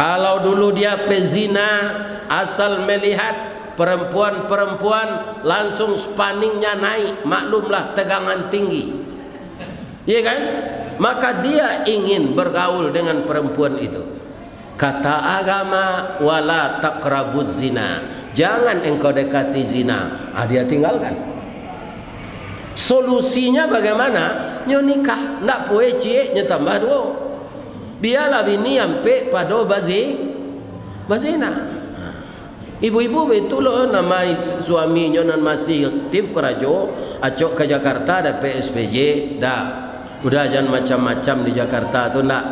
Kalau dulu dia pezina, asal melihat perempuan-perempuan langsung spanningnya naik, maklumlah tegangan tinggi, iya kan? Maka dia ingin bergaul dengan perempuan itu. Kata agama, wala taqrabuz zina, jangan engkau dekati zina. Dia tinggalkan. Solusinya bagaimana? Nyo nikah, nak poe cie nyo tambah dua. Biarlah bini ampe pada bazina. Ibu-ibu itu loh nama suaminya nan masih aktif kerajo, acok ke Jakarta ada PSPJ, dah. Udah jangan macam-macam di Jakarta tu nak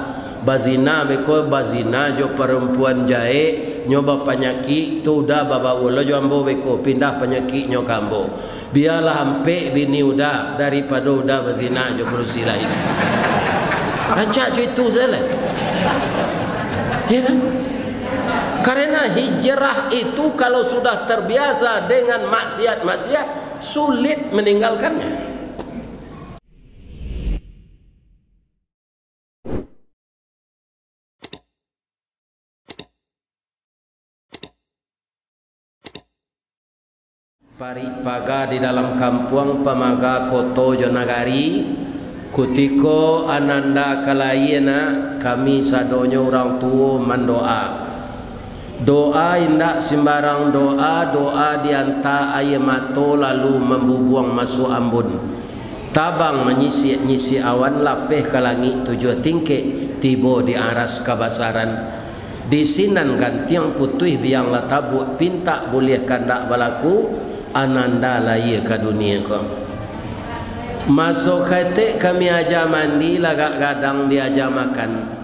bazina, beko bazina jo perempuan jae nyoba penyakit tu udah baba ulo jo ambo beko pindah penyakit nyo kambo. Biarlah ampe bini udah daripada udah bazina jo berusi lain. Rancak jo itu salah. Ya kan? Karena hijrah itu kalau sudah terbiasa dengan maksiat-maksiat sulit meninggalkannya. Paripaga di dalam kampung pamaga koto Jonagari kutiko ananda kalayena kami sadonyo orang tua mendoa. Doa indak sembarang doa, doa dianta air mato lalu membubuang masuk ambun. Tabang menyisi awan lapeh ke langit tujuh tingkik tiba di aras kabasaran. Di sinan gantiang putih biang latabu pinta boleh kandak balaku ananda laya ke dunia ko. Masuk kate kami aja mandi lagak gadang diaja makan.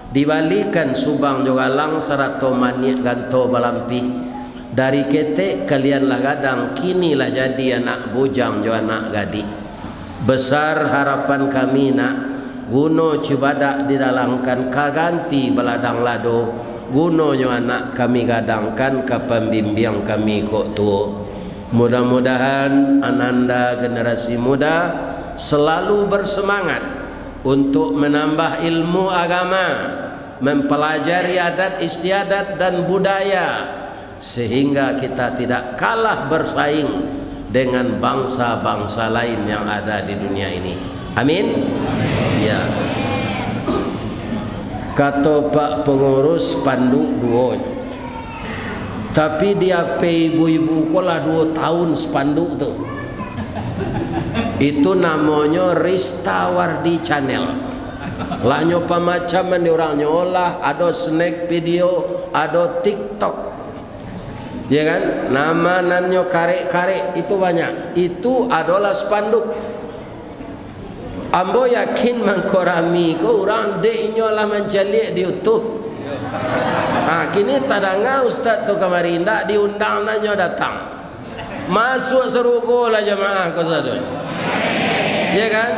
Dibalikan subang juga lang serato maniak ganto balampi. Dari ketek kalian lah gadang kini lah jadi anak bujang jo anak gadi. Besar harapan kami nak guno cibadak didalangkan kaganti beladang lado. Guno nyo anak kami gadangkan ke pembimbing kami kok tuo. Mudah-mudahan ananda generasi muda selalu bersemangat untuk menambah ilmu agama, mempelajari adat istiadat dan budaya, sehingga kita tidak kalah bersaing dengan bangsa-bangsa lain yang ada di dunia ini. Amin. Ya. Kata Pak Pengurus Pandu dua, tapi dia pay ibu-ibu kolah 2 tahun spanduk tu. Itu namanya Rista Wardi Channel. Lah nyopa macam di orang nyolah, ada snack video, ada TikTok. Ya kan? Nama nanyo karek-karek itu banyak. Itu adalah spanduk. Ambo yakin mangkorami ko orang dek nyolah mencalik di YouTube. Kini tadanga ustaz tu kemarin ndak diundang nanyo datang. Masuk serugo lah jamaah ko sadon. Ya kan?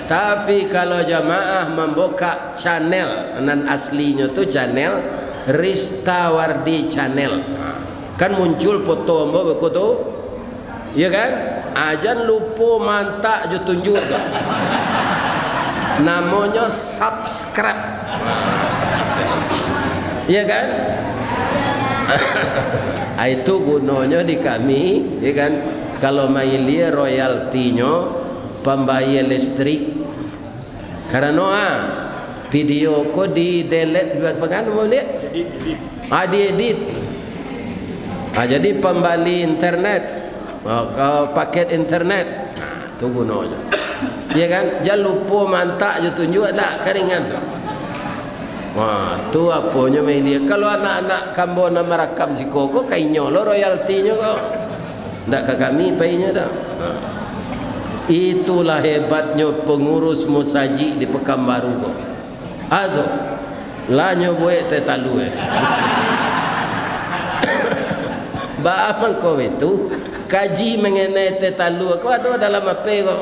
Tapi kalau jamaah membuka channel nan aslinya tu channel Rista Wardi Channel, kan muncul foto ambo begitu, ya kan? Ajan lupa mantak jo tunjuk tu. Namanya subscribe, ya kan? Itu gunanya di kami, ya kan? Kalau mailia royaltinya pembayar listrik, karena video ko di delete bagaimana mau lihat? Diedit. Jadi pembali internet, paket internet, tu gunanya. Ya kan? Jangan lupa mantak je tunjuk tak keringan tu. Wah, tu apanya media. Kalau anak-anak kambo nak merakam si koko kainyo lo royaltinya kok. Ndak ke kami painya dah. Itulah hebatnya pengurus musaji di Pekanbaru kok. Aduh, lanyo buat tetalu. Ba apa kau itu kaji mengenai tetalu kau ada dalam apa kok?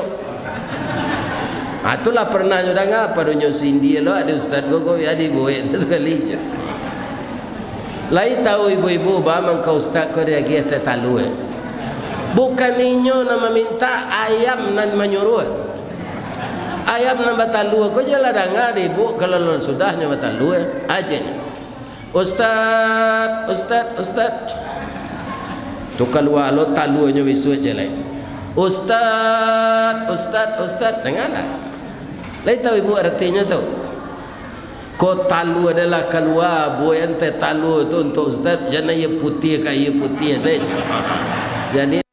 Itulah pernah sudah ngapa dunia Cindy lo ada ustaz gogo ya di buat satu kali je. Lai tahu ibu-ibu ba mangkau ustaz kau dia giat tetalu. Bukan inyo nama minta ayam nan menyuruh. Ayam nan batalu kau jalan dengar ibu kalau sudah nyo batalu aja. Ustaz, Ustaz, Ustaz. Tu keluar lo talunya besok je lah. Ustaz, Ustaz, Ustaz. Dengarlah. Lain tahu ibu artinya tu. Ko talu adalah keluar, buat ente talu tu untuk Ustaz. Jangan ia putih ke ia putih saja. Jadi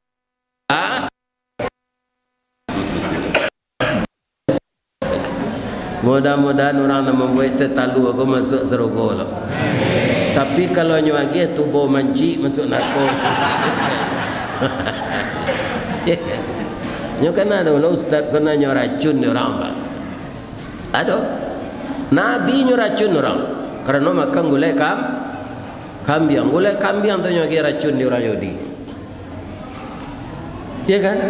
mudah-mudahan orang nak membuat tertalu aku masuk serogo lah. Tapi kalau nyuagi tubuh manci masuk narko. Nyo kena ada lah ustaz kena nyo racun orang apa? Ada. Nabi nyo racun orang. Karena makan gulai kambing. Gulai kambing tu nyuagi racun di orang Yahudi. Ya kan?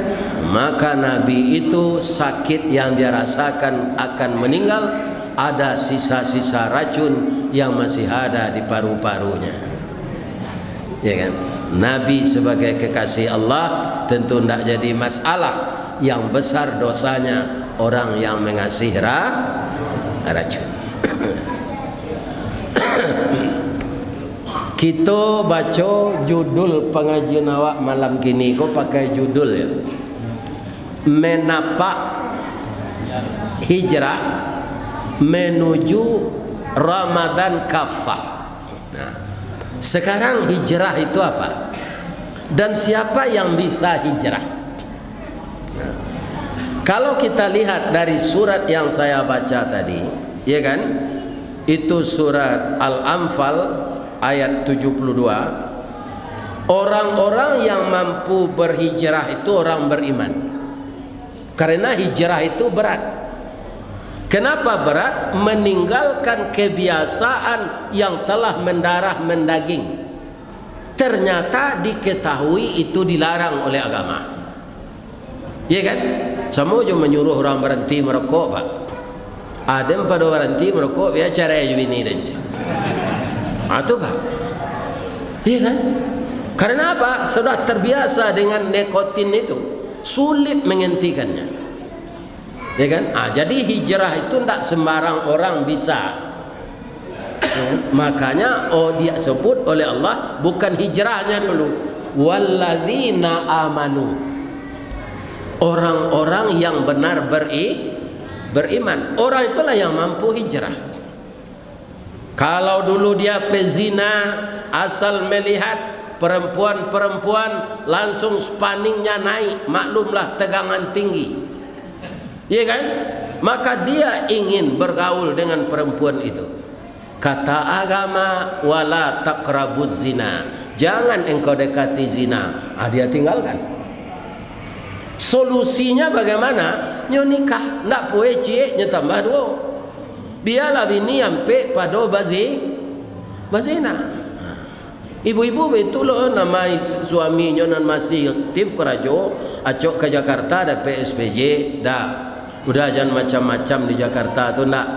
Maka Nabi itu sakit yang dia rasakan akan meninggal, ada sisa-sisa racun yang masih ada di paru-parunya. Ya kan? Nabi sebagai kekasih Allah tentu tidak jadi masalah. Yang besar dosanya orang yang mengasihi racun. Kita baca judul pengajian awak malam gini. Kau pakai judul ya, menapak hijrah menuju Ramadan kafah. Nah, sekarang hijrah itu apa? Dan siapa yang bisa hijrah? Nah, kalau kita lihat dari surat yang saya baca tadi, ya kan? Itu surat Al-Anfal ayat 72. Orang-orang yang mampu berhijrah itu orang beriman. Karena hijrah itu berat. Kenapa berat? Meninggalkan kebiasaan yang telah mendarah mendaging. Ternyata diketahui itu dilarang oleh agama. Ya kan? Semua juga menyuruh orang berhenti merokok, Pak. Ada yang pada berhenti merokok, biar cara ini dan itu Pak. Iya kan? Karena apa? Sudah terbiasa dengan nikotin itu, sulit menghentikannya. Ya kan? Jadi hijrah itu tidak sembarang orang bisa. Makanya dia sebut oleh Allah bukan hijrahnya dulu, walladzina amanu, orang-orang yang benar beriman. Orang itulah yang mampu hijrah. Kalau dulu dia pezina, asal melihat perempuan-perempuan langsung spanningnya naik, maklumlah tegangan tinggi, ya kan? Maka dia ingin bergaul dengan perempuan itu. Kata agama, wala taqrabuz zina, jangan engkau dekati zina. Dia tinggalkan. Solusinya bagaimana? Nyo nikah, nak puwe cie, nyo tambah dua. Biarlah bini sampai pada bazina. Ibu-ibu itu loh nama suaminya nan masih aktif kerajo, acok ke Jakarta ada PSBJ, dah. Udah jangan macam-macam di Jakarta tu nak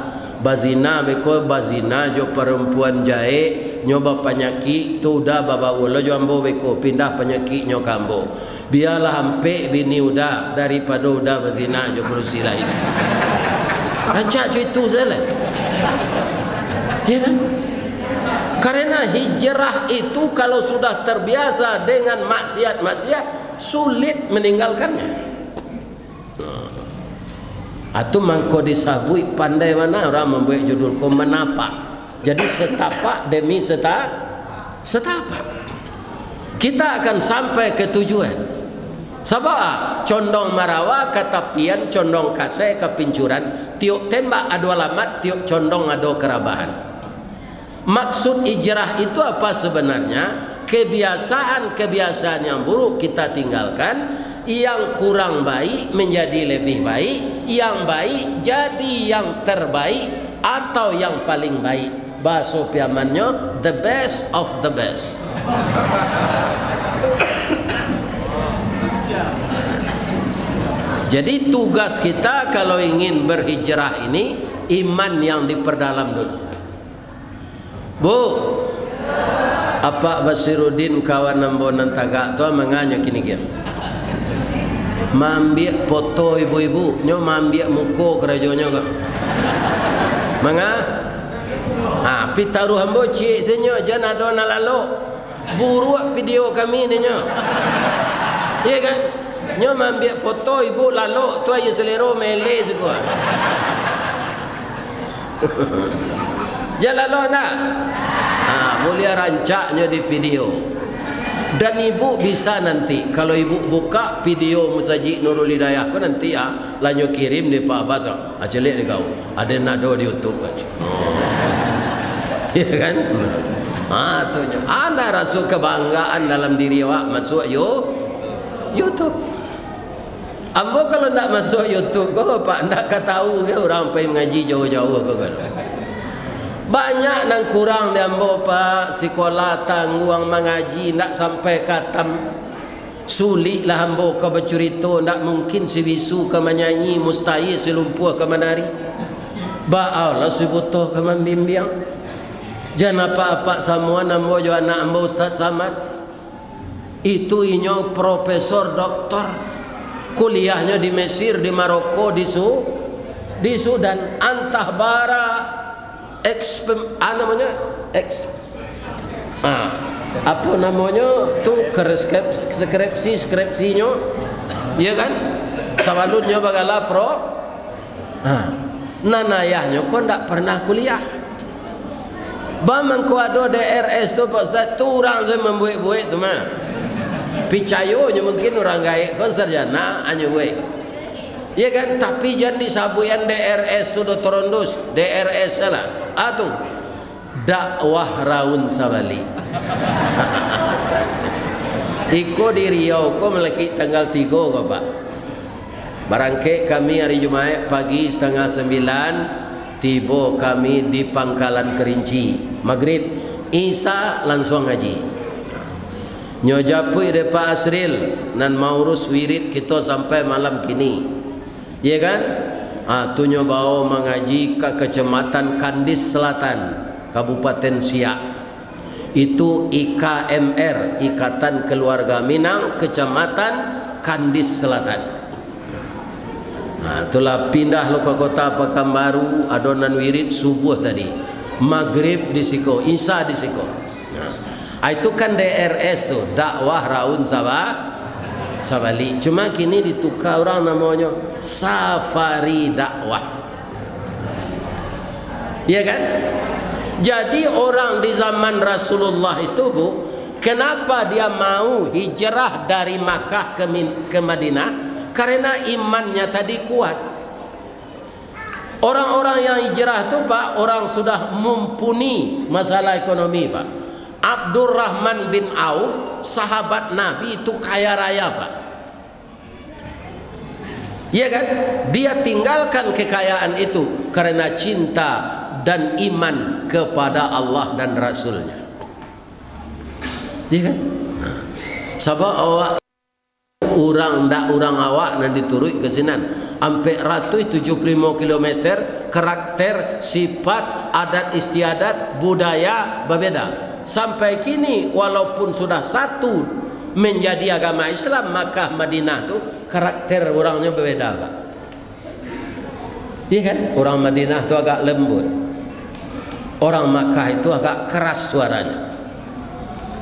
bazina, beko bazina jo perempuan jahe nyoba penyakit tu udah baba ulo jo ambo beko pindah penyakit nyo kambo. Biarlah sampai bini udah daripada udah bazina jo berusi lain. Rancak itu salah. Ya kan? Karena hijrah itu kalau sudah terbiasa dengan maksiat-maksiat sulit meninggalkannya. Atau mangko disabui pandai mana orang membuat judul kau menapak. Jadi setapak demi setapak. Kita akan sampai ke tujuan. Sabah condong marawa katapian condong kasih kepincuran tiuk tembak adu alamat tiuk condong adu kerabahan. Maksud hijrah itu apa sebenarnya? Kebiasaan-kebiasaan yang buruk kita tinggalkan, yang kurang baik menjadi lebih baik, yang baik jadi yang terbaik atau yang paling baik. Bahasa piamannya the best of the best. Jadi tugas kita kalau ingin berhijrah ini iman yang diperdalam dulu. Bu, apa Basiruddin kawan nambonan tagak tu menganya kini dia. Mambiak foto ibu-ibu, nyo mambiak muko kerajanya kok. Manga? pitaruh hambo cik senyo jangan ada nak lalu buruk video kami ni nyo. Ya kan? Nyo ambil foto ibu lalu tu aja selero mele segua. Jangan lalu nak. Boleh rancaknya di video. Dan ibu bisa nanti kalau ibu buka video Musajid Nurul Hidayah ko nanti lanyo kirim ni Pak Abbas. Celik ni kau. Ada nak do di YouTube aja. Ya kan? Tu nya. Anda rasa kebanggaan dalam diri awak masuk YouTube. Ambo kalau nak masuk YouTube kau Pak ndak tahu ke orang pergi mengaji jauh-jauh kau kan. Banyak nang kurang di ambo Pak sekolah tangguang mengaji ndak sampai katam sulit lah ambo ke bercerita ndak mungkin si bisu ke menyanyi mustahil selumpuh ke menari ba Allah si butuh ke membimbing jangan apa-apa semua ambo jo anak ambo Ustaz Samad itu inyo profesor doktor kuliahnya di Mesir di Maroko di Sudan antah bara apa namanya tu skripsinya ya kan sabalutnya bagala pro nanayahnya kok ndak pernah kuliah bamang ko ado DRS tu Pak Ustaz tu orang saya membuat-buat tu mah picayonya mungkin orang gaik kon sarjana hanya buat ya kan tapi jangan disabuyan DRS tu Dotorondus DRS lah dakwah raun sabali iko di Riau ko meleki tanggal 3 ko Pak barangke kami hari Jumat pagi 8:30 tiba kami di Pangkalan Kerinci maghrib Isa langsung ngaji nyojapui de Pak Asril nan maurus wirid kita sampai malam kini ya kan tunyo bawa mengaji ke Kecamatan Kandis Selatan Kabupaten Siak itu IKMR Ikatan Keluarga Minang Kecamatan Kandis Selatan itulah pindah lo ke kota Pekanbaru adonan wirid subuh tadi maghrib di Siko Isa di Siko itu kan DRS tuh dakwah raun Sabali cuma kini ditukar orang namanya safari dakwah ya kan jadi orang di zaman Rasulullah itu Bu kenapa dia mau hijrah dari Makkah ke Madinah karena imannya tadi kuat orang-orang yang hijrah itu Pak orang sudah mumpuni masalah ekonomi Pak Abdurrahman bin Auf sahabat Nabi itu kaya raya Pak ya kan dia tinggalkan kekayaan itu karena cinta dan iman kepada Allah dan Rasulnya ya kan sabab awak orang awak dan diturut ke sinan sampai 175 km karakter sifat adat istiadat budaya berbeda sampai kini walaupun sudah satu menjadi agama Islam Makkah Madinah tu karakter orangnya berbeda Pak iya kan orang Madinah tu agak lembut orang Makkah itu agak keras suaranya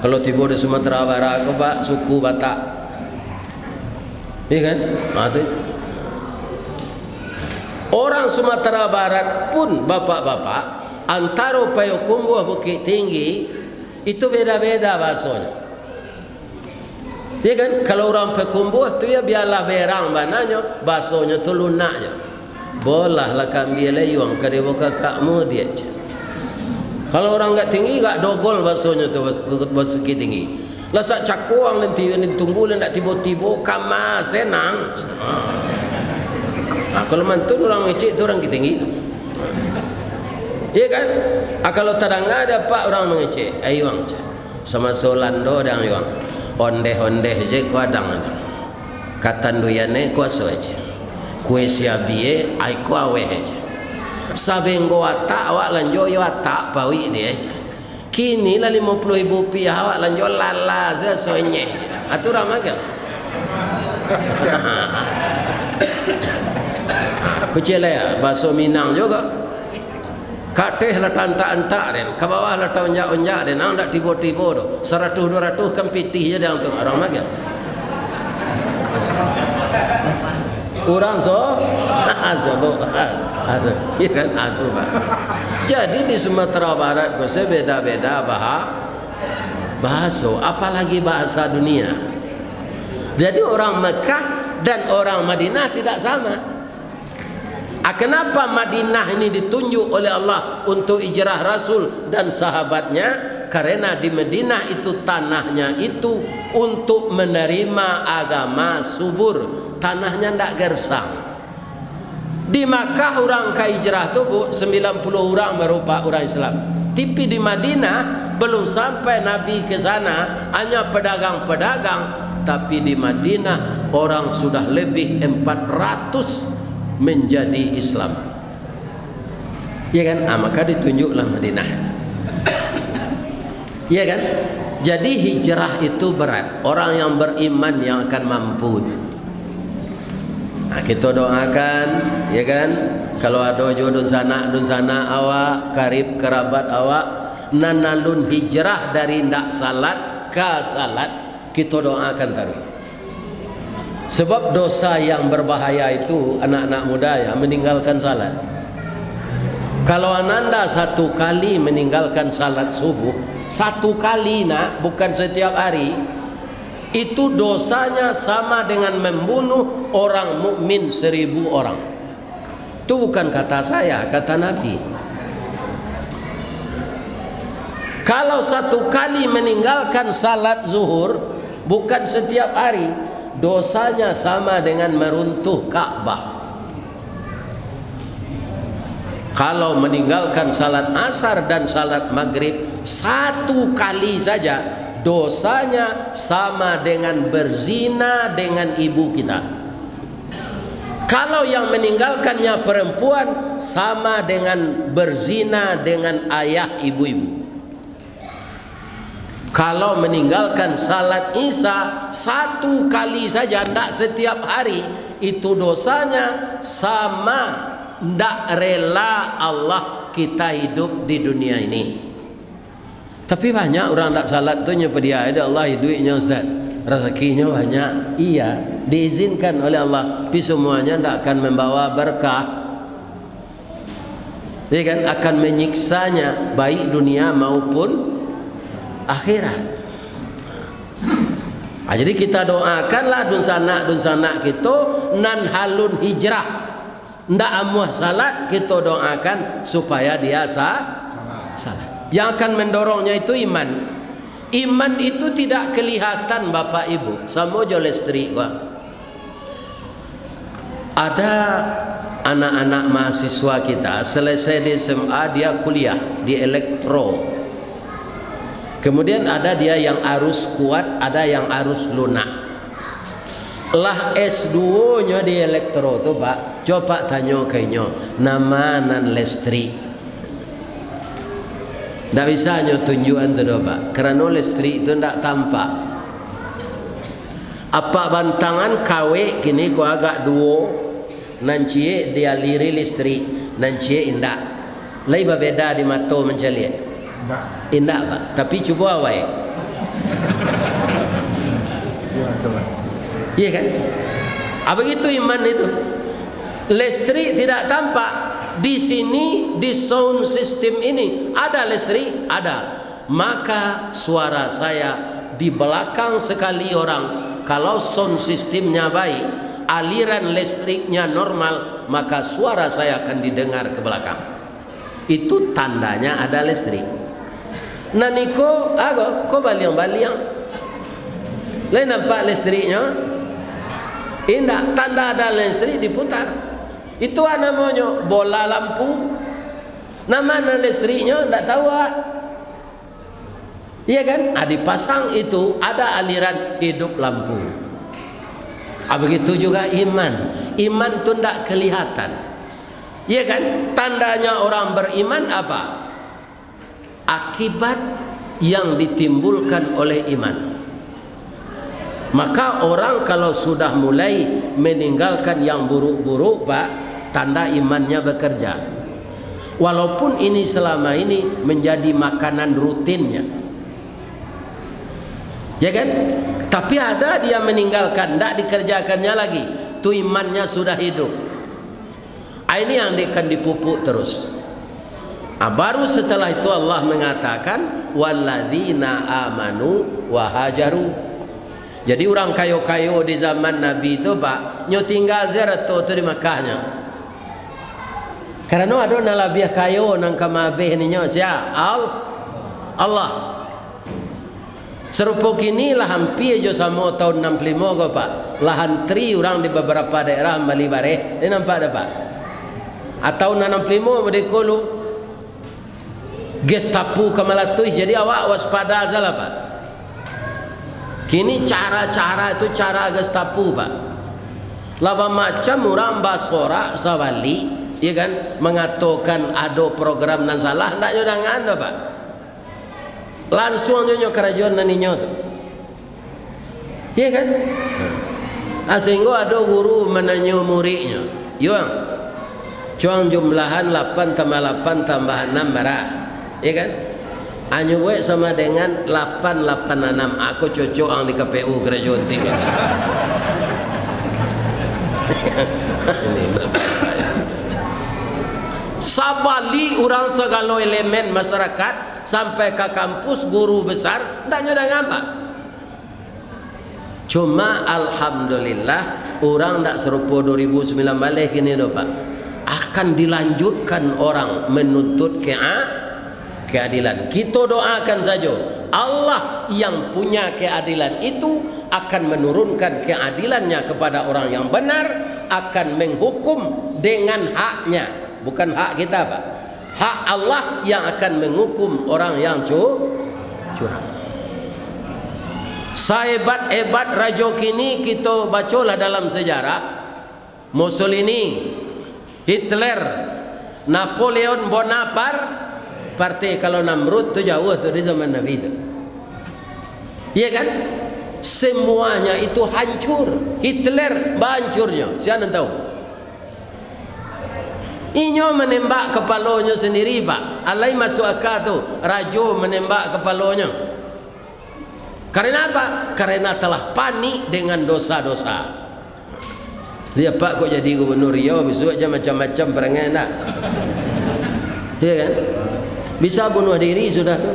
kalau tiba di Sumatera Barat ke Pak suku Batak iya kan orang Sumatera Barat pun bapak-bapak antara Payakumbuh Bukit Tinggi itu beda-beda bahasanya ya kan kalau orang Payakumbuh tu ya biarlah berang mananya bahasanya tu lunaknya bolah lah kambil layuang kadebo kakakmu dia kalau orang gak tinggi gak dogol bahasanya tu bahasa tinggi lah sak cakuang nanti tunggu nak tiba-tiba kama senang kalau mantun orang ngecek tu orang tinggi tu iya kan kalau tadang ada Pak orang mengecek ayuang sama solando dan ayuang ondeh-ondeh je ku adang katan duyane kuasa aja kue siabie ai ku aweh aja sabenggo atak awak lanjo yo atak pawi dia aja kini lah 50.000 rupiah awak lanjo lala ze sonye atu ramaga kucela ya bakso Minang juga Kateh lah tantak-antak den, ke bawah lah onjak-onjak den, nang dak tiba-tiba tu. 100-200 kan pitih je dah untuk orang makan. Kurang so, ada, ya kan itu pak. Jadi di Sumatera Barat bahasa beda-beda bahasa, apalagi bahasa dunia. Jadi orang Mekah dan orang Madinah tidak sama. Kenapa Madinah ini ditunjuk oleh Allah untuk hijrah Rasul dan sahabatnya? Karena di Madinah itu tanahnya itu untuk menerima agama subur, tanahnya tidak gersang. Di Makkah orang ke hijrah itu 90 orang merupakan orang Islam. Tapi di Madinah belum sampai Nabi ke sana, hanya pedagang-pedagang. Tapi di Madinah orang sudah lebih 400 menjadi Islam, ya kan? Maka ditunjuklah Madinah, ya kan? Jadi hijrah itu berat. Orang yang beriman yang akan mampu. Kita doakan, ya kan? Kalau ada jodoh dun sana awak, karib kerabat awak, nanalun hijrah dari ndak salat ke salat, kita doakan taruh. Sebab dosa yang berbahaya itu anak-anak muda ya meninggalkan salat. Kalau ananda satu kali meninggalkan salat subuh, satu kali nak, bukan setiap hari, itu dosanya sama dengan membunuh orang mukmin 1000 orang. Itu bukan kata saya, kata Nabi. Kalau satu kali meninggalkan salat zuhur, bukan setiap hari, dosanya sama dengan meruntuh Ka'bah. Kalau meninggalkan salat asar dan salat maghrib satu kali saja, dosanya sama dengan berzina dengan ibu kita. Kalau yang meninggalkannya perempuan, sama dengan berzina dengan ayah ibu-ibu. Kalau meninggalkan salat isya satu kali saja, tidak setiap hari, itu dosanya sama, tidak rela Allah kita hidup di dunia ini. Tapi banyak orang tidak salat tu nyapa dia ada Allah duitnya Ustaz, rezekinya banyak, iya diizinkan oleh Allah, tapi semuanya tidak akan membawa berkah, ya kan? Akan menyiksanya baik dunia maupun akhirat. Jadi kita doakanlah dun sanak kita nan halun hijrah, ndak amuh salat, kita doakan supaya dia salat. Yang akan mendorongnya itu iman. Iman itu tidak kelihatan Bapak Ibu. Sama jo listrik gua. Ada anak-anak mahasiswa kita selesai di SMA, dia kuliah di elektro. Kemudian ada dia yang arus kuat, ada yang arus lunak. Lah S2 nya di elektro tu Pak, coba tanya kayaknya nama nan listrik. Tak bisa nyo tunjukan tu Pak, kerana listrik itu ndak tampak. Apa bantangan KW kini ko agak duo, nan cie dia liri listrik, nan cie indak. Lai berbeda di mata menceliat. Indah Pak, tapi cuba awai. Iya kan? Apa itu iman itu? Listrik tidak tampak. Di sini di sound system ini ada listrik, ada. Maka suara saya di belakang sekali orang, kalau sound systemnya baik, aliran listriknya normal, maka suara saya akan didengar ke belakang. Itu tandanya ada listrik. Naniko ago ko baliang-baliang lain nampak listriknya indah, tanda ada listrik diputar, itu namanya bola lampu. Nama listriknya tidak tahu, iya kan? Dipasang itu ada aliran hidup lampu. Begitu juga iman. Iman itu tidak kelihatan, iya kan? Tandanya orang beriman apa? Akibat yang ditimbulkan oleh iman. Maka orang kalau sudah mulai meninggalkan yang buruk-buruk Pak, tanda imannya bekerja. walaupun ini selama ini menjadi makanan rutinnya, ya kan? Tapi ada dia meninggalkan, tidak dikerjakannya lagi, tu imannya sudah hidup. Ini yang akan dipupuk terus. Baru setelah itu Allah mengatakan walladzina amanu wa hajaru. Jadi orang kayo-kayo di zaman Nabi itu Pak, nyo tinggal ziarah tu di Makkahnya. Karena ada nalabiah kayo nang kamabeh ni nyo sia Allah. Serupa kini lah hampir jo sama tahun 65 ko Pak. Lahan tri orang di beberapa daerah Bali Bare. Ini nampak ada Pak. Atau 65 medekolu Gestapo kamalatui, jadi awak waspada salah Pak. Kini cara-cara itu cara Gestapo Pak. Laba macam orang Basora Sawali, ya kan, mengatakan ada program nan salah, ndak nyo dangan Pak. Langsung nyo kerajaan naninyo tu. Ya kan? Sehingga ada guru menanyo muridnya. Yuang. Cuang jumlahan 8 tambah 8 tambah 6 berapa? Ya kan? Anyu we sama dengan 886. Aku cocok ang di KPU kerajaan tinggi. Sabali orang segala elemen masyarakat sampai ke kampus guru besar ndak nyoda ngapa. Cuma alhamdulillah orang ndak serupa 2009 balik gini loh Pak. Akan dilanjutkan orang menuntut keadilan. Kita doakan saja Allah yang punya keadilan itu akan menurunkan keadilannya kepada orang yang benar, akan menghukum dengan haknya, bukan hak kita Pak. Hak Allah yang akan menghukum orang yang curang. Sehebat-hebat raja kini kita bacalah dalam sejarah, Mussolini, Hitler, Napoleon Bonaparte, kalau Namrud tu jauh tu di zaman Nabi tu. Iya kan? Semuanya itu hancur. Hitler hancurnya. Siapa tahu? Inyo menembak kepalanya sendiri Pak. Alai masuk akal tu. Raja menembak kepalanya. Karena apa? Karena telah panik dengan dosa-dosa. Dia Pak kok jadi gubernur Riau, besok aja macam-macam perangai nak. Ya kan? Bisa bunuh diri sudah tu.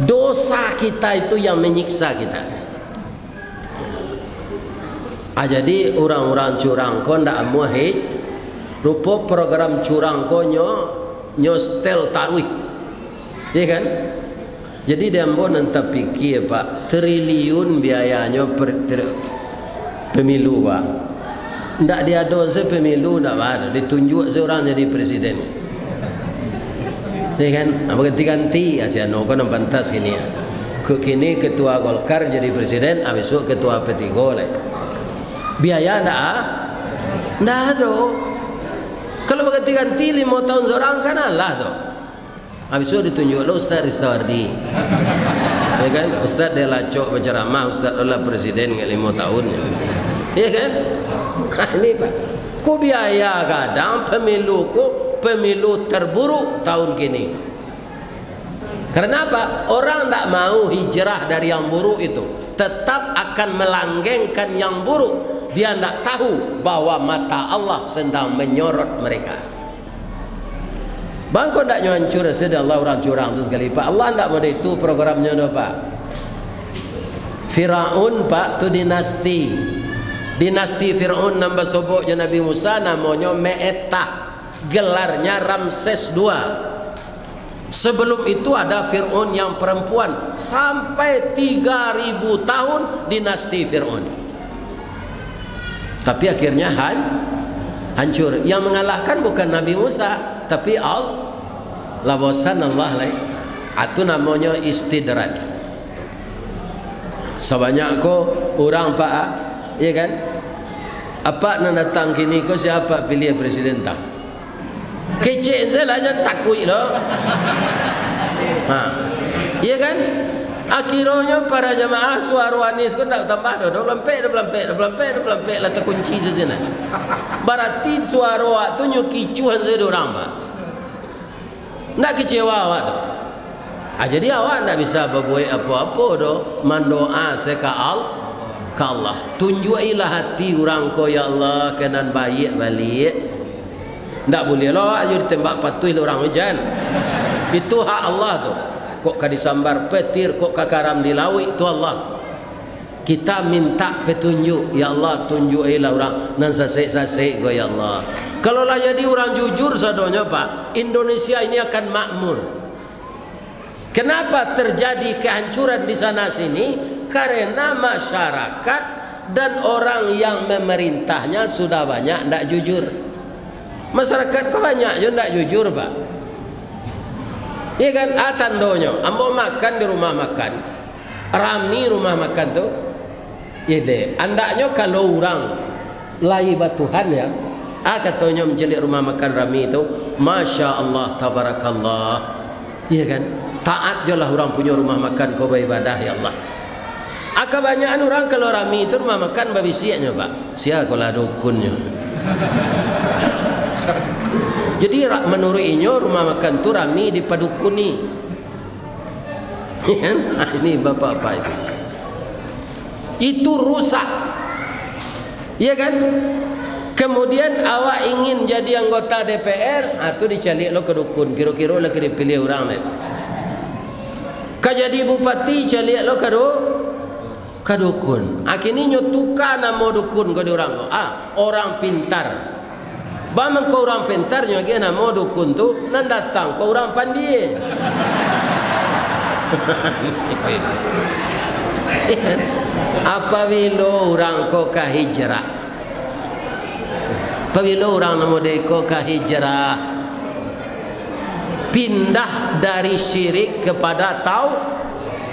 Dosa kita itu yang menyiksa kita. Jadi orang-orang curang ko ndak muahid. Rupa program curang ko nyo stel tarwih. Ya kan? Jadi dia mbon entah fikir Pak, triliun biayanya pemilu Pak. Ndak dia dosa pemilu ndak ada, ditunjuk seorang jadi presiden. Ya kan? Apa ganti-ganti asiano kan pantas gini ya. Kini ketua Golkar jadi presiden, besok ketua P3 lah. Biaya ndak ada. Kalau berganti-ganti 5 tahun seorang kan Allah tu. Besok ditunjuk lah Ustaz Rizwardi. Ya kan? Ustaz dia lacok berceramah, Ustaz adalah presiden 5 tahun. Ya kan? Ini Pak. Ku biaya kadang pemilu terburuk tahun kini. Karena apa? Orang tak mau hijrah dari yang buruk itu, tetap akan melanggengkan yang buruk. Dia tak tahu bahwa mata Allah sedang menyorot mereka. Bang kau tak hancur sedih Allah orang curang tu sekali Pak. Allah tak mau itu programnya dah Pak. Firaun Pak tu dinasti Firaun nambah sobok je Nabi Musa namanya Me'etah, gelarnya Ramses II. Sebelum itu ada Firaun yang perempuan sampai 3000 tahun dinasti Firaun. Tapi akhirnya hancur. Yang mengalahkan bukan Nabi Musa tapi Allah. Lawasan Allah lain. Itu namanya istidraj. Sebanyak ko orang Pak, ya kan? Apa nak datang kini ko siapa pilih presiden tak? Kecil saja lah takut loh. Iya kan? Akhirnya para jamaah suara Anis ko tak tambah dah 24 lah terkunci saja nak. Berarti suara tu nyo kicuan saja orang Pak. Ndak kecewa awak tu. Jadi awak ndak bisa berbuat apa-apa do, mendoa seka Allah. Tunjukilah hati orang ko ya Allah kenan baik balik. Ndak boleh lah awak jadi tembak patui orang hujan. Itu hak Allah tu. Kok ka disambar petir, kok ka karam di laut, itu Allah. Kita minta petunjuk, ya Allah tunjukilah orang nan sasek-sasek go ya Allah. Kalau lah jadi orang jujur sadonya Pak, Indonesia ini akan makmur. Kenapa terjadi kehancuran di sana sini? Karena masyarakat dan orang yang memerintahnya sudah banyak tidak jujur. Masyarakat kok banyak yang tidak jujur Pak. Iya kan? Tandonyo, ambo makan di rumah makan, rami rumah makan tuh. Iya deh. Andaknya kalau orang layi batuhan ya, katanya menjelik rumah makan rami itu, masya Allah, tabarakallah. Iya kan? Taat je lah orang punya rumah makan kau beribadah ya Allah. Kebanyakan orang kalau rami itu rumah makan babi siaknya Pak. Siak kalau dukunnya. Jadi menurut inyo rumah makan tu rami dipadukuni. Ini bapak-bapak itu. Itu rusak. Iya kan? Kemudian awak ingin jadi anggota DPR, tu dicalik lo ke dukun. Kira-kira lagi dipilih orang lain. Jadi bupati calik lo ke dukun. Akhirnya nyotukan nama dukun ke orang. Orang pintar. Bagaimana kau orang pintar nyogi nama dukun tu nan datang kau orang pandai. Apabila orang kau ke hijrah, apabila orang nama deko ke hijrah, pindah dari syirik kepada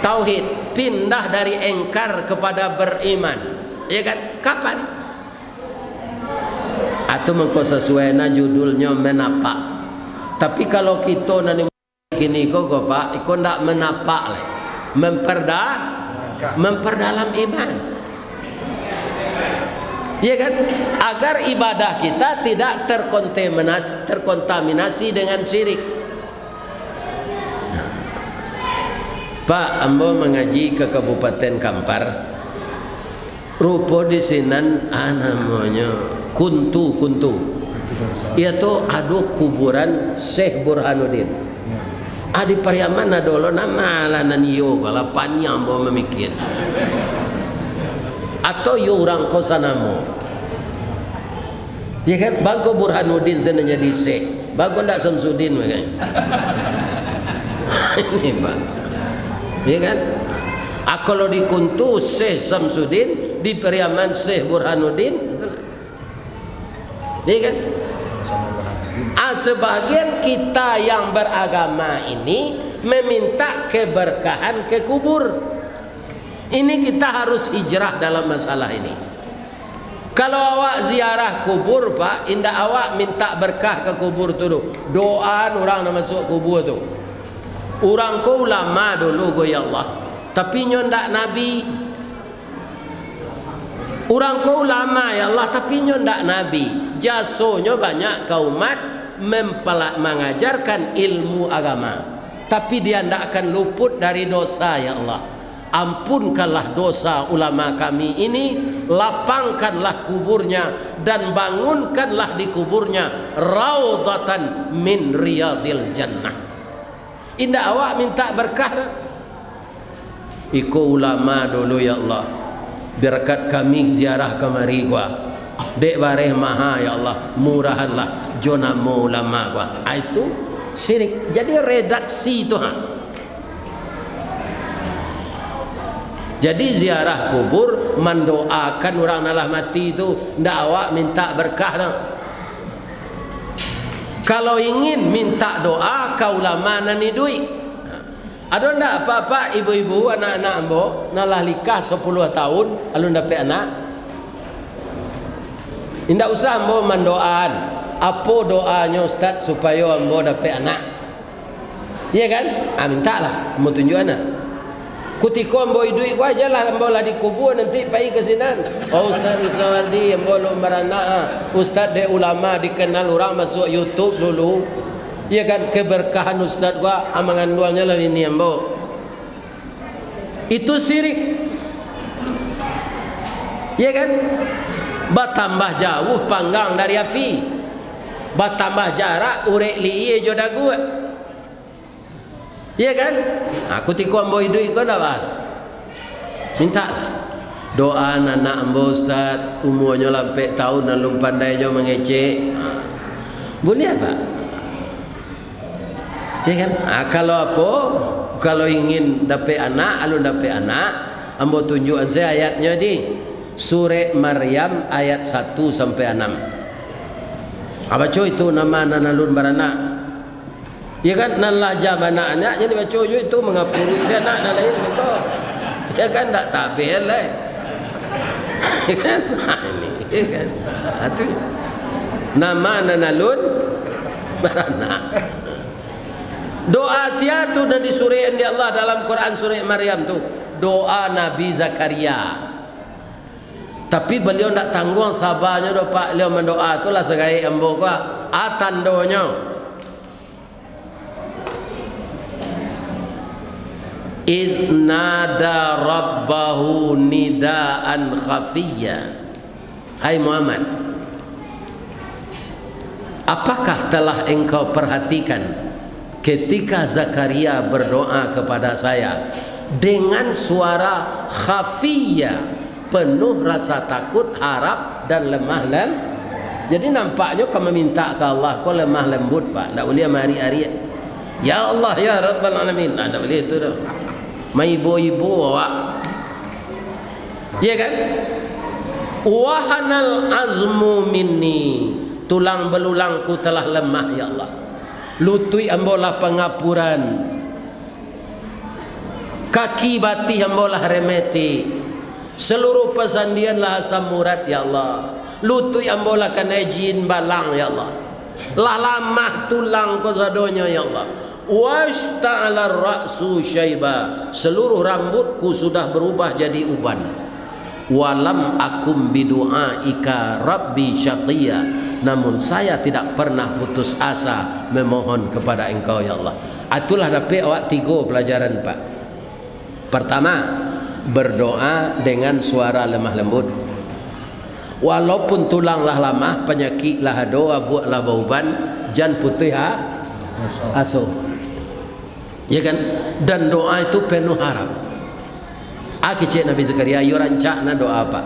tauhid, pindah dari engkar kepada beriman, ya kan? Kapan? Atau mengko sesuai na judulnya menapak. Tapi kalau kita nanti kini kok Pak, ikut ndak menapak lah, memperdalam iman, ya kan? Agar ibadah kita tidak terkontaminasi dengan syirik. Pak, ambo mengaji ke Kabupaten Kampar. Rupa di sinan namanya Kuntu. Itu ada kuburan Syekh Burhanuddin. Di Pariaman ada lo nama lanan yo kalau panjang ambo memikir. Atau yo orang kosanamo. Ya kan? Bangko Burhanuddin sana jadi Syekh. Bangko ndak Samsudin kan? Ini Pak. Ya kan? Kalau di Kuntu Syekh Samsudin, di Pariaman Syekh Burhanuddin, ya kan? Sebagian kita yang beragama ini meminta keberkahan ke kubur. Ini kita harus hijrah dalam masalah ini. Kalau awak ziarah kubur Pak, indah awak minta berkah ke kubur tu, doa orang nak masuk kubur tu. Orang ko ulama dulu go ya Allah, tapi nyondak nabi. Orang ko ulama ya Allah, tapi nyondak nabi. Jasonya banyak kaumat mengajarkan ilmu agama, tapi dia tidak akan luput dari dosa ya Allah. Ampunkanlah dosa ulama kami ini, lapangkanlah kuburnya dan bangunkanlah di kuburnya raudhatan min riyadil jannah. Indah awak minta berkah. Iko ulama dulu ya Allah, berkat kami ziarah kemari gua. Dek bareh maha ya Allah, murahanlah jona ulama gua. Itu syirik. Jadi redaksi itu Jadi ziarah kubur mendoakan orang nalah mati itu ndak awak minta berkah dah. Kalau ingin minta doa kau ulama nani duit. Ada ndak apa-apa ibu-ibu anak-anak ambo nalah nikah 10 tahun alun dapat anak. Indak usah ambo mendoaan. Apa doanya Ustaz supaya ambo dapat anak? Iya kan? Mintalah, ambo tunjuk anak. Kutiko ambo duit gua aja lah, ambo lah dikubur nanti pergi ke sinan. Oh Ustaz Isawardi ambo lo merana. Ustaz de ulama dikenal orang masuk YouTube dulu. Ya kan, keberkahan ustaz gua amangan duanya lah ini ambo. Itu syirik. Ya kan? Bertambah jauh panggang dari api. Bertambah jarak urek liye jo dagu. Ya kan? Aku tiku ambo hidup kau dah bar. Minta lah. Doa anak ambo ustaz umurnya lampai tahun lalu pandai jo mengecek. Boleh apa? Ya kan? Kalau apa? Kalau ingin dapat anak, alun dapat anak, ambo tunjukkan saya ayatnya di Surah Maryam ayat 1 sampai 6. Apa cuy itu nama nanalun baranak? Ya kan, nalah jam anak-anak jadi baca itu mengapuri dia anak dan lain begitu. Ya kan tak tabel lah. Ya kan? Ini, ya kan? Itu nama nanalun baranak. Doa siatu dan disurian di Allah dalam Quran surah Maryam tu doa Nabi Zakaria. Tapi beliau tak tanggung sabarnya do pak beliau mendoa tu lah segai ambo gua atandonya. Iz nada rabbahu nidaan khafiyya. Hai Muhammad, apakah telah engkau perhatikan ketika Zakaria berdoa kepada saya dengan suara khafiyah, penuh rasa takut, harap dan lemah lembut. Jadi nampaknya kau meminta ke Allah, kau lemah lembut pak, tak boleh hari-hari ya Allah ya Rabbal Alamin, tak boleh itu dah. Mai ibu-ibu awak, ya kan? Wahanal azmu minni, tulang belulangku telah lemah ya Allah. Lutui ambolah pengapuran, kaki bati ambolah remeti, seluruh pesandianlah asam murad ya Allah. Lutui ambolah kena jin balang ya Allah. Lah lamah tulang ko sadonya ya Allah. Wasta'ala ra'su syaiba, seluruh rambutku sudah berubah jadi uban. Walam akum bidu'aika rabbi syaqiyya, namun saya tidak pernah putus asa memohon kepada engkau ya Allah. Itulah dapat awak 3 pelajaran pak. Pertama, berdoa dengan suara lemah lembut. Walaupun tulanglah lamah, penyakitlah doa buatlah bauban, jan putih aso. Ya kan? Dan doa itu penuh harap. Aki cek Nabi Zakaria yo rancak na doa apa?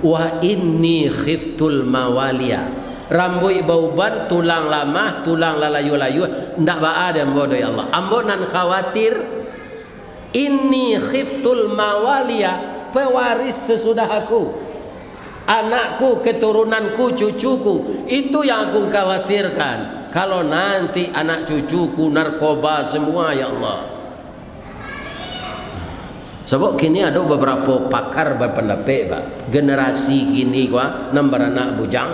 Wa inni khiftul mawaliya. Rambut bauban, tulang lamah, tulang lalayu-layu, ndak ba ada bodoh ya Allah. Ambo nan khawatir inni khiftul mawaliya, pewaris sesudah aku. Anakku, keturunanku, cucuku, itu yang aku khawatirkan. Kalau nanti anak cucuku narkoba semua ya Allah. Sebab kini ada beberapa pakar berpendapat pak, generasi kini gua nombor anak bujang,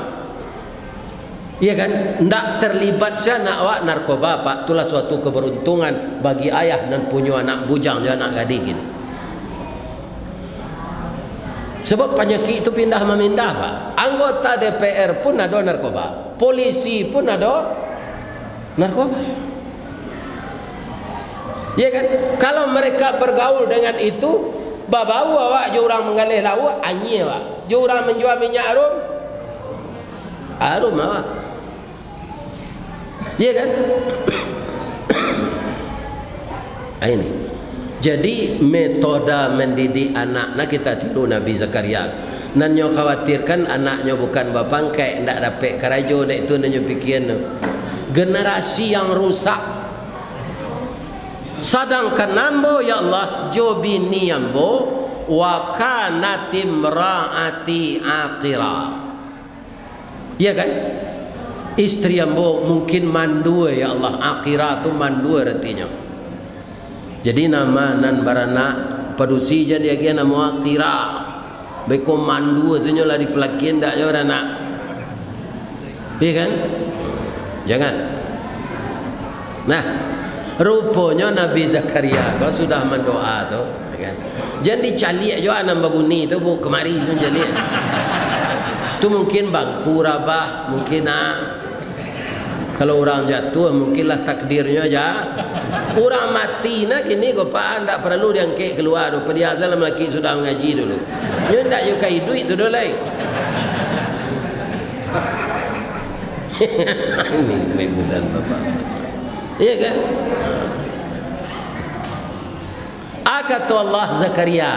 iya kan, ndak terlibat sana awak narkoba pak, itulah suatu keberuntungan bagi ayah dan punya anak bujang dan anak gading ini. Sebab penyakit itu pindah memindah pak. Anggota DPR pun ada narkoba, polisi pun ada narkoba. Ya kan? Kalau mereka bergaul dengan itu, babau awak jurang mengalih lawa, anyi awak. Jurang menjual minyak arum awak. Ya kan? Ini. Jadi metode mendidik anak, nah kita tiru Nabi Zakaria. Nanyo khawatirkan anaknya bukan bapangkai, ndak dapat karajo, ndak itu nanyo pikiran. Generasi yang rusak. Sedangkan nambo ya Allah jobini ambo wa kanatim raati aqira. Ya kan? Istri ambo mungkin mandua ya Allah, aqira tu mandua artinya. Jadi nama nan barana padusi jadi agen nama aqira. Beko mandua senyola di pelakian dak yo anak. Ya kan? Jangan. Nah, rupanya Nabi Zakaria kau sudah mendoa tu, kan? Jangan dicalik jo anak babuni tu bu kemari menjalik. Tu mungkin bangku rabah, mungkin Kalau orang jatuh mungkinlah takdirnya aja. Orang mati nak kini kau pak anda perlu diangkat keluar tu. Pada azal lelaki sudah mengaji dulu. Nyo ndak yo kai duit tu dulu lai. Ini ibu dan bapa. Iya kan? Kata Allah Zakaria,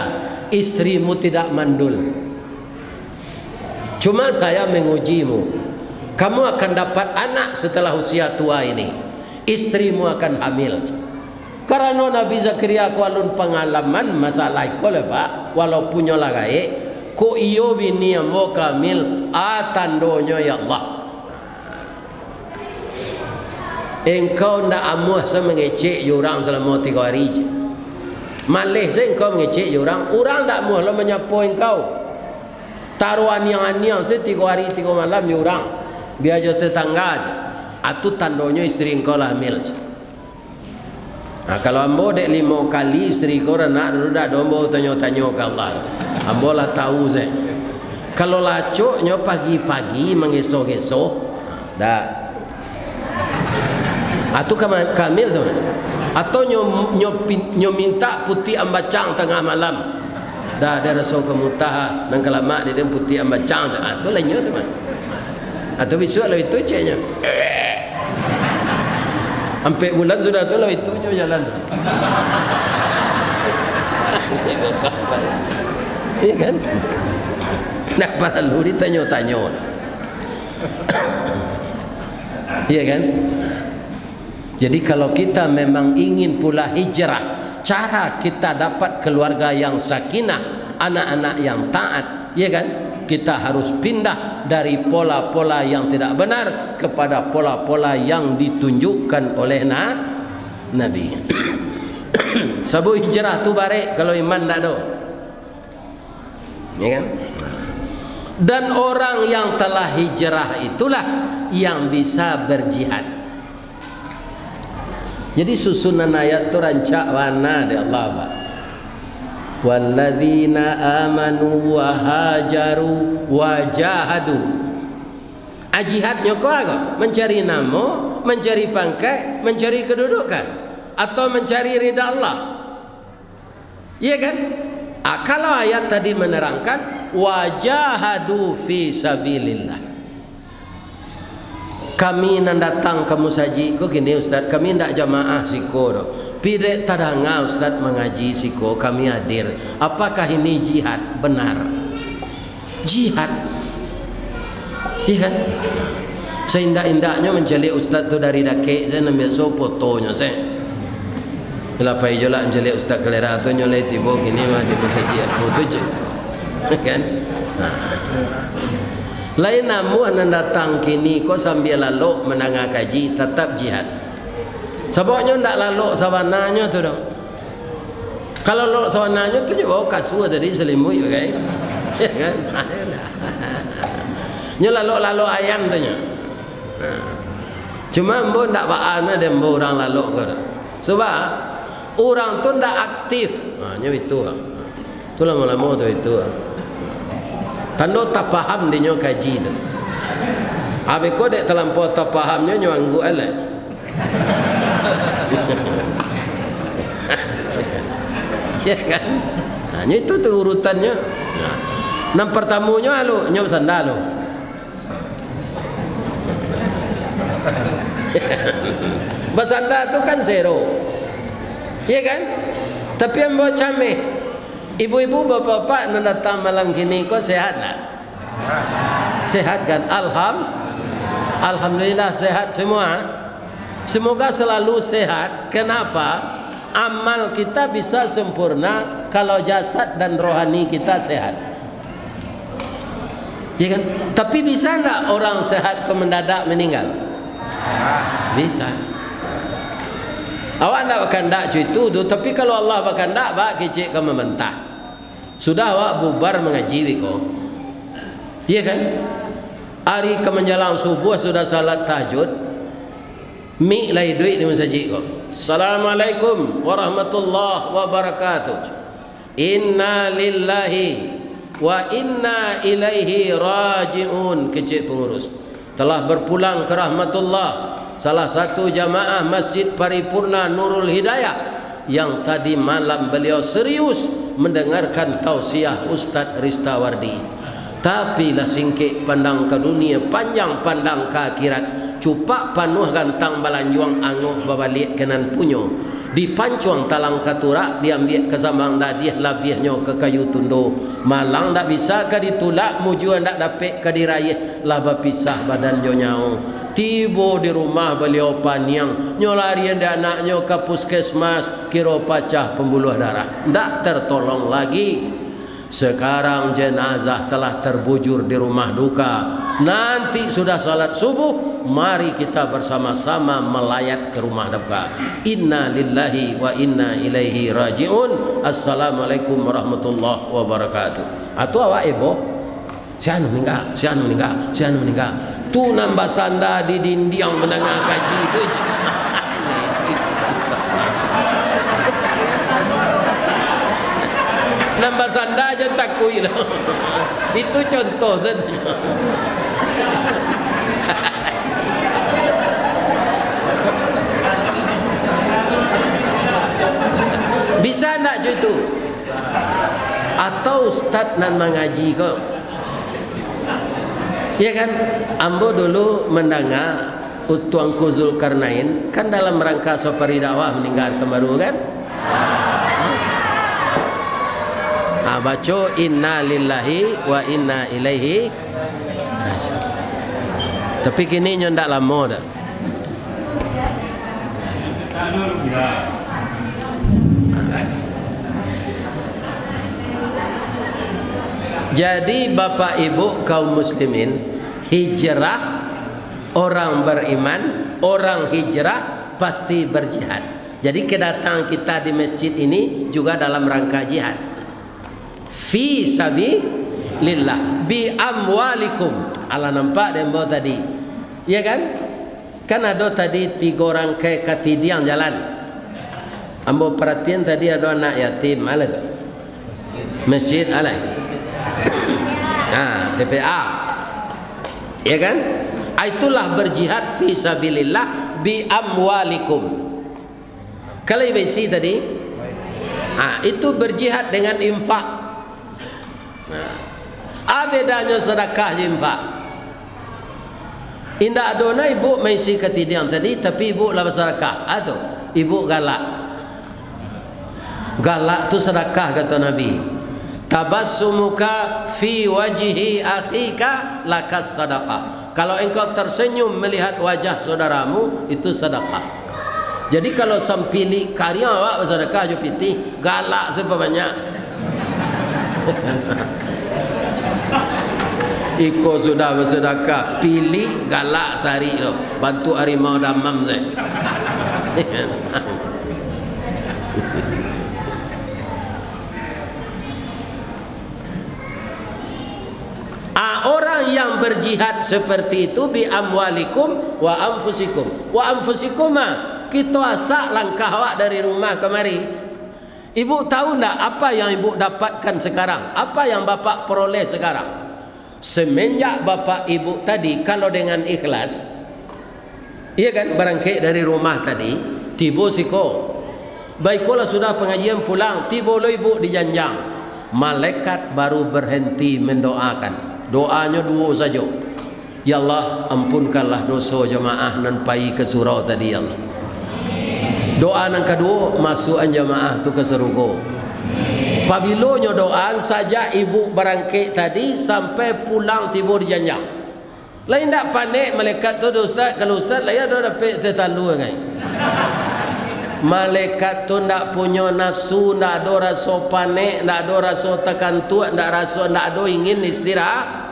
istrimu tidak mandul. Cuma saya mengujimu. Kamu akan dapat anak setelah usia tua ini. Istrimu akan hamil. Karena Nabi Zakaria ku alun pengalaman masalah ko le Pak, walaupun nyo lagai ko iyo bini mo kamil atandonyo ya Allah. Engkau ndak amuh semengecek orang selama 3 hari je. Malih saya engkau mengecek orang ndak amuh lah menyapu engkau. Taruh aniang-aniang saya 3 hari 3 malam ni orang. Biar je tetangga aja. Itu tandanya istri engkau lah hamil. Nah, kalau ambo dek 5 kali istri kau nak dulu dah dombo tanya-tanya ke Allah. Ambo lah tahu saya. Kalau lacuknya pagi-pagi mengesok-esok, dah. Atau kamil tu. Atau nyo minta putih ambacang tengah malam. Dah ada rasa kemutah nang kelamak dia putih ambacang. Atau lainnya tu mah. Atau besok lah itu ceknya. Sampai bulan sudah tu lah itu jalan. Iya kan? Nak perlu ditanya-tanya. Iya kan? Jadi kalau kita memang ingin pula hijrah, cara kita dapat keluarga yang sakinah, anak-anak yang taat, iya kan? Kita harus pindah dari pola-pola yang tidak benar kepada pola-pola yang ditunjukkan oleh Nabi. Sabu hijrah tu baik kalau iman tak ada. Ya kan? Dan orang yang telah hijrah itulah yang bisa berjihad. Jadi susunan ayat tu rancak warna dari Allah, Pak. Walladzina amanu wa hajaru wa jahadu. Jihadnya kau apa? Mencari nama, mencari pangkat, mencari kedudukan, atau mencari ridha Allah. Iya kan? Kalau ayat tadi menerangkan wajahadu fi sabilillah. Kami nan datang kamu saji kok gini Ustaz, kami ndak jamaah siko do. Pidek tadanga Ustaz mengaji siko kami hadir. Apakah ini jihad? Benar. Jihad. Iya kan? Seindak-indaknya mencari Ustaz tu dari dake, saya ambil so fotonya saya. Kenapa hijau lah mencari Ustaz kelera tu nyoleh tiba gini mah di saji foto je. Kan? Lain namu anda datang kini kau sambil lalu menangah kaji tetap jihad. Sebabnya ndak lalu sawananya tu dong. Kalau lalu sawananya tu juga kasut tadi selimut juga kan. Ya kan? Nya lalu ayam tu nya. Cuma mbo ndak baana dem mbo orang lalu ke. Sebab orang tu ndak aktif. Nya itu. Tu lama-lama tu itu. Tanda tak faham dia nyo kaji tu. Habis kau dek terlampau tak fahamnya nyo anggu elak. Ya kan? Nah, itu tu urutannya. Nah, nam pertamunya alu nyo sandal lu. Basanda tu kan zero. Ya kan? Tapi yang bawa cameh. Ibu-ibu, bapak-bapak nak datang malam gini kau sehat tak? Sehat kan? Alhamdulillah sehat semua. Semoga selalu sehat. Kenapa? Amal kita bisa sempurna kalau jasad dan rohani kita sehat. Ya kan? Tapi bisa tak orang sehat kau mendadak meninggal? Bisa. Awak nak berkandak itu, tapi kalau Allah berkandak, awak kecik kau membentah. Sudah awak bubar mengaji kau. Iya kan? Hari ke menjelang subuh sudah salat tahajud. Mi lai duit di masjid kau. Assalamualaikum warahmatullahi wabarakatuh. Inna lillahi wa inna ilaihi raji'un. Kecik pengurus telah berpulang ke rahmatullah. salah satu jamaah Masjid Paripurna Nurul Hidayah yang tadi malam beliau serius mendengarkan tausiah Ustaz Ristawardi. Tapi lah singkik pandang ke dunia, panjang pandang ke akhirat, cupak panuh gantang balanjuang anguh babalik kenan punyo. Dipancuang talang katurak, diambil ke zamang dadiah labiahnya ke kayu tundo. Malang tak bisa ke ditulak, mujuan tak dapat ke dirayah, laba pisah badan jo nyau. Tibo di rumah beliau paniang, nyolarian dia anaknya ke puskesmas, kira pacah pembuluh darah. Tak tertolong lagi. Sekarang jenazah telah terbujur di rumah duka. Nanti sudah salat subuh, mari kita bersama-sama melayat ke rumah duka. Inna lillahi wa inna ilaihi raji'un. Assalamualaikum warahmatullahi wabarakatuh. Atau awak ibu, siapa meninggal, siapa meninggal, siapa meninggal. Tu nambah sanda di dinding menengah gaji itu. Nambah sanda aja takui lah. Itu contoh saja. Bisa nak cuy itu? Atau ustaz nan mengaji kok? Ya kan? Ambo dulu mendengar Tuanku Zulkarnain kan dalam rangka safari dakwah meninggal kemaru kan? Baca inna lillahi wa inna ilaihi. Tapi kini nyo ndak lama dah. Jadi bapak ibu kaum muslimin, hijrah orang beriman, orang hijrah pasti berjihad. Jadi kedatangan kita di masjid ini juga dalam rangka jihad. Fi sabilillah bi amwalikum. Ala nampak dembo tadi, ya kan? Kan ada tadi 3 orang ke katidiang jalan. Ambo perhatian tadi ada anak yatim, ala tu masjid ala. TPA, ya kan? Itulah berjihad fi sabilillah bi amwalikum. Kalau ibisi tadi, itu berjihad dengan infak. Bedanya sedekah infak. Indah adona ibu mengisi ketidian tadi, tapi ibu lah bersedekah. Atau ibu galak. Galak tu sedekah kata Nabi. Tabassumuka fi wajhi akhika lakas sedekah. Kalau engkau tersenyum melihat wajah saudaramu, itu sedekah. Jadi kalau sampili karya awak bersedekah jo piti, galak sebanyak. Iko sudah bersedekah, pilih galak sari lo, bantu harimau damam saya. Orang yang berjihad seperti itu bi amwalikum wa anfusikum. Wa anfusikum kita asak langkah awak dari rumah kemari. Ibu tahu tak apa yang ibu dapatkan sekarang? Apa yang bapak peroleh sekarang? Semenjak bapak ibu tadi kalau dengan ikhlas, iya kan, berangkat dari rumah tadi, tiba siko. Baiklah sudah pengajian pulang, tiba lo ibu di janjang. Malaikat baru berhenti mendoakan. Doanya 2 saja. Ya Allah, ampunkanlah dosa jemaah nan pai ke surau tadi ya Allah. Doa yang kedua, masukan jemaah tu ke surga. Pabilonyo doa saja ibu berangkat tadi sampai pulang tiba di janjang. Lain tak panik malaikat tu ustaz, kalau ustaz lah ya dah dapat tertalu kan. Malaikat tu tak punya nafsu, tak ada rasa panik, tak ada rasa tekan tu, tak ada ingin istirahat.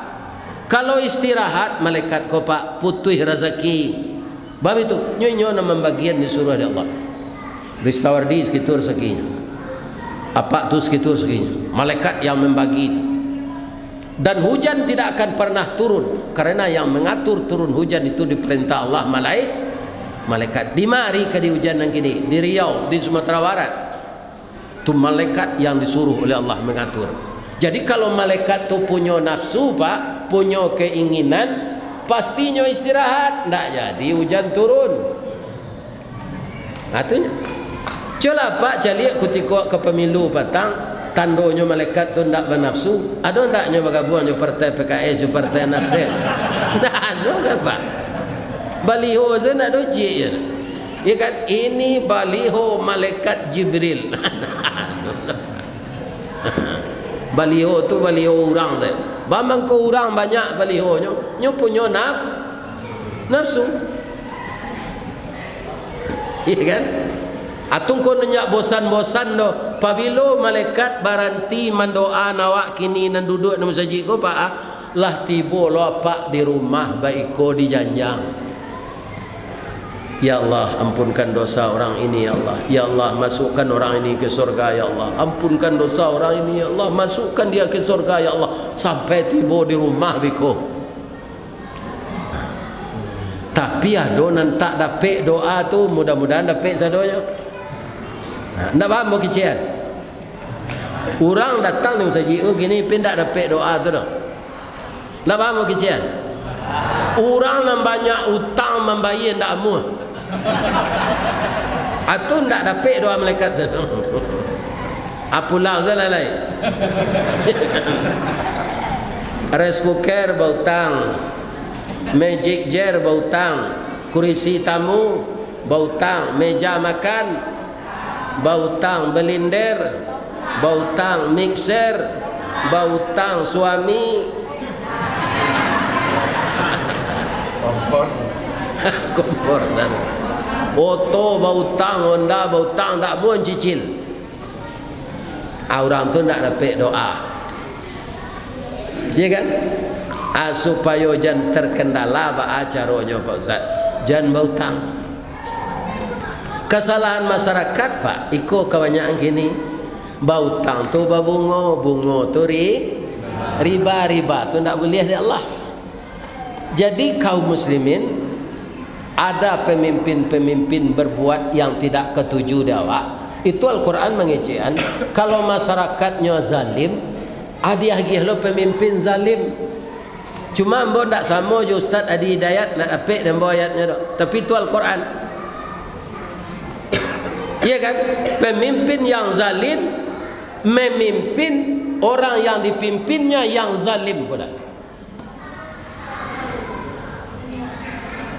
Kalau istirahat malaikat kau pak putih rezeki. Bab itu nyo nama bagian disuruh oleh Allah. Ristawardi sekitar sekinya. Apa tu sekitar sekinya. Malaikat yang membagi itu. Dan hujan tidak akan pernah turun karena yang mengatur turun hujan itu diperintah Allah malaikat. Di mari ke di hujan yang kini di Riau, di Sumatera Barat. Itu malaikat yang disuruh oleh Allah mengatur. Jadi kalau malaikat tu punya nafsu pak, punya keinginan, pastinya istirahat, ndak jadi hujan turun. Artinya coba Pak cari ketika ke pemilu petang, tandonya malaikat tu ndak bernafsu, ada ndaknya bergabung di partai PKS, di partai Nasdem. Ndak ada Pak. Baliho je nak doji je. Ya kan, ini baliho malaikat Jibril. Baliho tu baliho orang je. Bambang ke orang banyak baliho nyo punya nafsu. Ya kan? Atung ko nyak bosan-bosan do. Pabilo malaikat baranti mandoa nawak kini nan duduk na masjid ko Pak lah tibo lo Pak di rumah baiko di janjang. Ya Allah, ampunkan dosa orang ini ya Allah. Ya Allah, masukkan orang ini ke surga ya Allah. Ampunkan dosa orang ini ya Allah, masukkan dia ke surga ya Allah. Sampai tiba di rumah biko. Tapi adonan tak dapat doa tu, mudah-mudahan dapat sadonya. Ndak paham mau kician. Orang datang di masjid gini pindah dapat doa tu dah. Ndak paham mau kician. Orang yang banyak utang membayar ndak amuh. Atau ndak dapat doa malaikat tu. Apulang salalai. Rice cooker bautang, magic jar bautang, kursi tamu bautang, meja makan bautang, blender bautang, mixer bautang, suami kompor dan oto bautang, Honda bautang, tak mau cicil. Orang tu tak dapat doa, ya kan? Supaya jangan terkendala ba acaranya Pak Ustaz, jangan bautang. Kesalahan masyarakat Pak, iko kebanyakan gini, bautang tu bungo tu riba tu tak boleh di Allah. Jadi kaum muslimin, ada pemimpin-pemimpin berbuat yang tidak ketuju di awak. Itu Al-Quran mengecekan. Kalau masyarakatnya zalim, hadiah lo pemimpin zalim. Cuma mbok tak sama je Ustaz Adi Hidayat nak dapat dan bawa ayatnya dah. Tapi itu Al-Quran. Iya kan? Pemimpin yang zalim memimpin orang yang dipimpinnya yang zalim pula.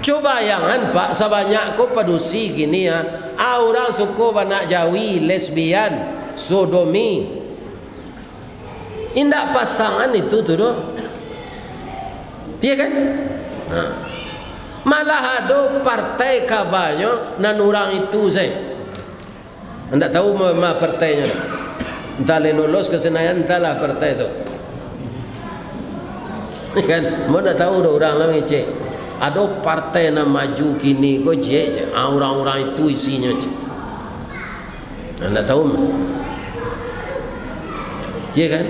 Coba jangan Pak, sebanyak kau padusi gini ya, orang suku banak Jawi, lesbian, sodomi. Indak pasangan itu tu doh. Iya kan? Malah ada partai kabarnya nan orang itu saya. Anda tahu mana partainya? Entah lulus ke Senayan, entahlah partai itu. Kan? Mana tahu dah orang lagi cek. Ada partai yang maju kini kok je orang-orang itu isinya je. Anda tahu mah? Ya kan?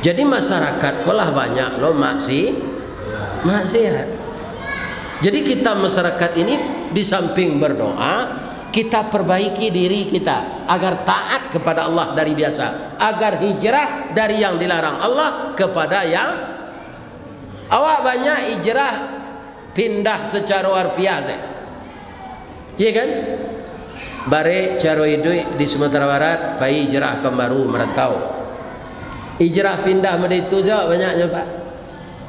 Jadi masyarakat kolah banyak lo maksiat. Jadi kita masyarakat ini di samping berdoa, kita perbaiki diri kita agar taat kepada Allah dari biasa, agar hijrah dari yang dilarang Allah kepada yang awak banyak hijrah pindah secara harfiah saya. Iya kan? Bare cara hidup di Sumatera Barat, pai hijrah ke baru merantau. Hijrah pindah dari itu saja banyaknya Pak.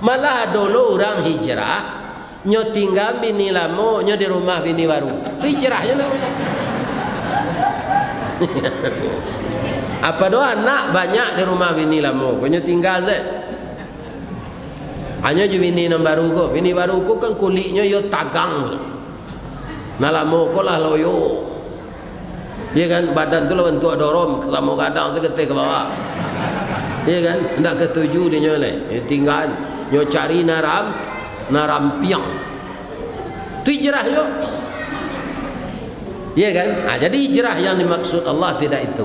Malah dulu orang hijrah nyo tinggal bini lama, nyo di rumah bini baru. Itu hijrahnya namanya. Apa doa anak banyak di rumah bini lama, nyo tinggal deh. Hanya je bini yang baru ko, bini baru ko kan kulitnya yo tagang. Nalamo ko lah loyo. Dia kan badan tu lah bentuk dorom, sama kadang seketik ke bawah. Dia kan hendak ketuju dia nyole. Dia tinggal nyo cari narampiang. Tu hijrah yo. Iya kan? Jadi hijrah yang dimaksud Allah tidak itu.